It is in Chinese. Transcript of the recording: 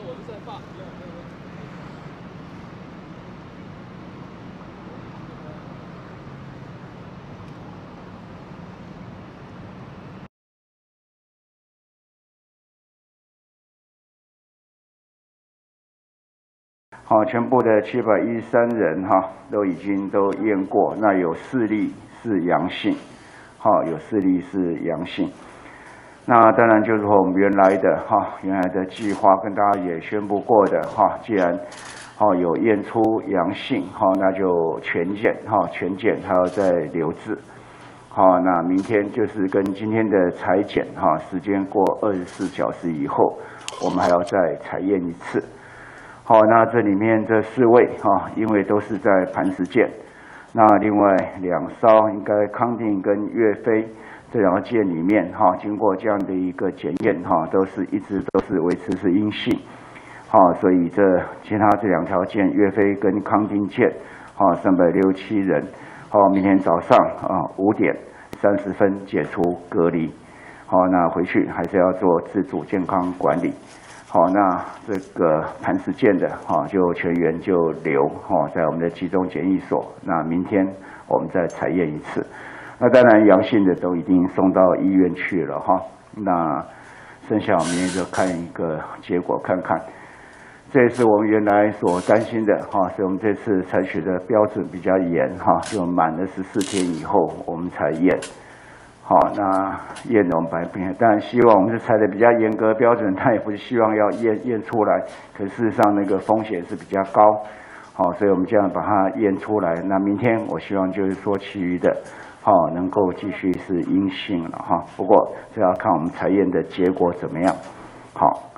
我是在爸。好，全部的713人都已经验过，那有4例是阳性，有4例是阳性。那当然就是我们原来的计划跟大家也宣布过的既然有验出阳性那就全检还要再留置。那明天就是跟今天的采检时间过24小时以后，我们还要再采验一次。好，那这里面这4位因为都是在磐石舰，那另外2艘应该康定跟岳飞这2个舰里面经过这样的一个检验一直都是维持是阴性，所以其他这2条舰岳飞跟康定舰367人，明天早上5点30分解除隔离，那回去还是要做自主健康管理。那这个磐石舰的就全员就留在我们的集中检疫所。那明天我们再采验一次。那当然阳性的都已经送到医院去了那剩下我们明天就看一个结果看看。这也是我们原来所担心的所以我们这次采取的标准比较严就满了14天以后我们才验。那验我们当然希望我们是采的比较严格的标准，但也不是希望要验出来，可事实上那个风险是比较高，所以我们这样把它验出来。那明天我希望就是说其余的能够继续是阴性了不过这要看我们采验的结果怎么样。好。